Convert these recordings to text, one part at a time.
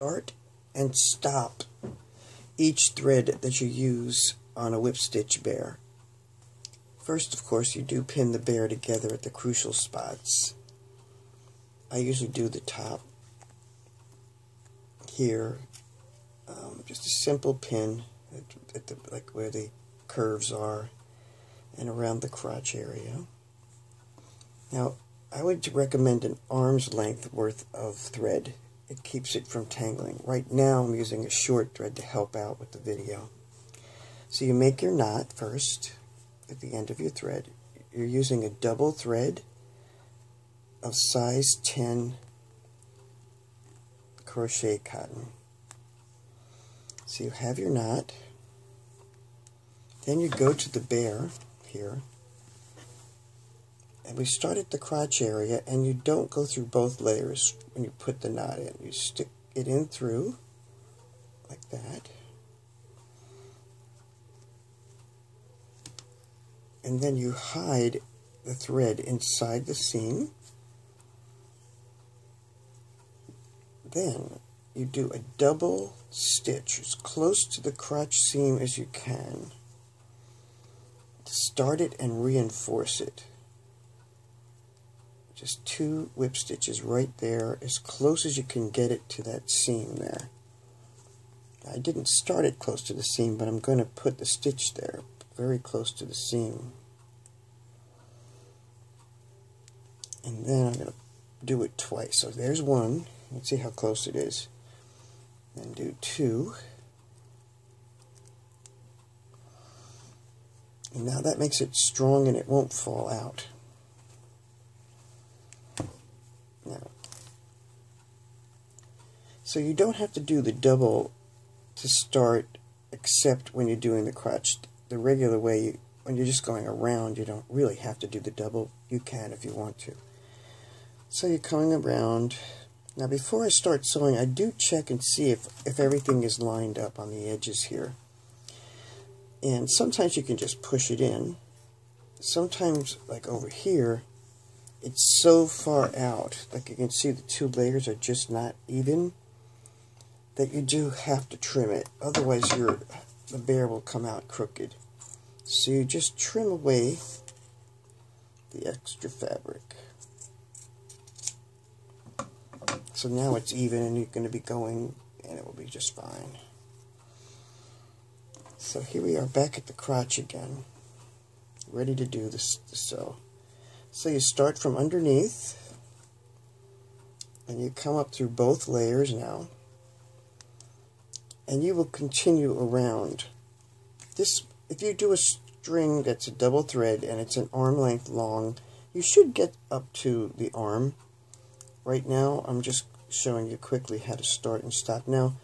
Start and stop each thread that you use on a whip stitch bear. First, of course, you do pin the bear together at the crucial spots. I usually do the top here, just a simple pin at the like where the curves are and around the crotch area. Now, I would recommend an arm's length worth of thread. It keeps it from tangling. Right now I'm using a short thread to help out with the video. So you make your knot first at the end of your thread. You're using a double thread of size 10 crochet cotton. So you have your knot. Then you go to the bear here. And we start at the crotch area, and you don't go through both layers when you put the knot in. You stick it in through, like that. And then you hide the thread inside the seam. Then you do a double stitch as close to the crotch seam as you can. Start it and reinforce it. Just 2 whip stitches right there, as close as you can get it to that seam there. I didn't start it close to the seam, but I'm going to put the stitch there, very close to the seam. And then I'm going to do it twice. So there's 1. Let's see how close it is. Then do 2. And now that makes it strong and it won't fall out. So you don't have to do the double to start, except when you're doing the crotch. The regular way, when you're just going around, you don't really have to do the double. You can if you want to. So you're coming around. Now before I start sewing, I do check and see if everything is lined up on the edges here. And sometimes you can just push it in. Sometimes, like over here, it's so far out, like you can see the 2 layers are just not even, that you do have to trim it. Otherwise the bear will come out crooked. So you just trim away the extra fabric. So now it's even and you're going to be going and it will be just fine. So here we are back at the crotch again, ready to do the sew. So you start from underneath and you come up through both layers now. And you will continue around. This, if you do a string that's a double thread and it's an arm length long, you should get up to the arm. Right now, I'm just showing you quickly how to start and stop. Now,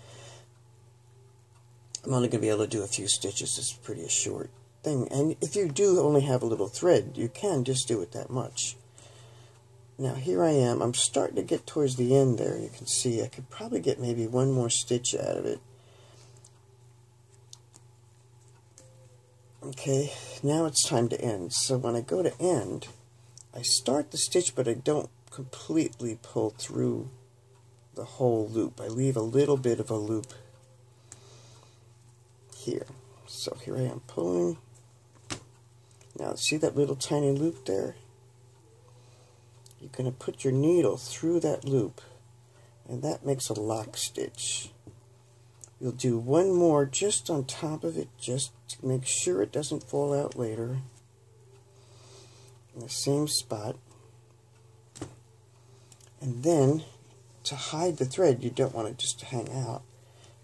I'm only going to be able to do a few stitches. It's pretty a short thing. And if you do only have a little thread, you can just do it that much. Now, here I am. I'm starting to get towards the end there. You can see I could probably get maybe 1 more stitch out of it. Okay, now it's time to end. So when I go to end, I start the stitch, but I don't completely pull through the whole loop. I leave a little bit of a loop here. So here I am pulling. Now see that little tiny loop there? You're going to put your needle through that loop, and that makes a lock stitch. You'll do 1 more just on top of it, just to make sure it doesn't fall out later. In the same spot. And then, to hide the thread, you don't want it just to hang out.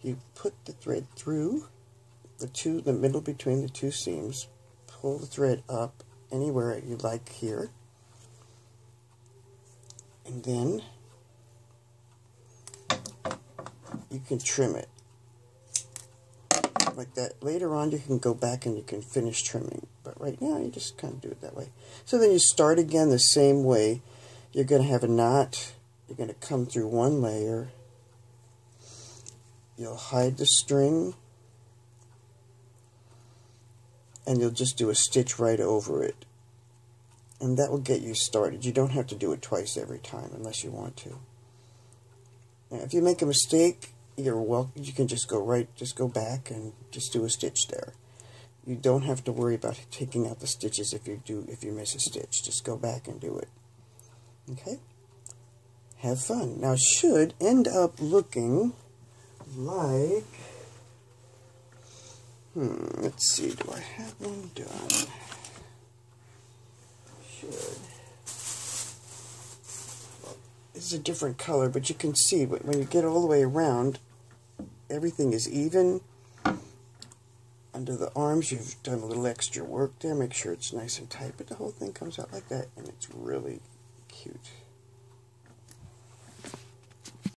You put the thread through the middle between the 2 seams. Pull the thread up anywhere you like here. And then, you can trim it. Like that. Later on you can go back and you can finish trimming, but right now you just kind of do it that way. So then you start again the same way. You're going to have a knot, you're going to come through 1 layer, you'll hide the string, and you'll just do a stitch right over it. And that will get you started. You don't have to do it twice every time unless you want to. Now, if you make a mistake, you're welcome. You can just go back and just do a stitch there. You don't have to worry about taking out the stitches if you miss a stitch. Just go back and do it. Okay? Have fun. Now it should end up looking like, let's see, do I have one done? Should. Well, this is a different color, but you can see when you get all the way around, everything is even. Under the arms, you've done a little extra work there. Make sure it's nice and tight, but the whole thing comes out like that, and it's really cute.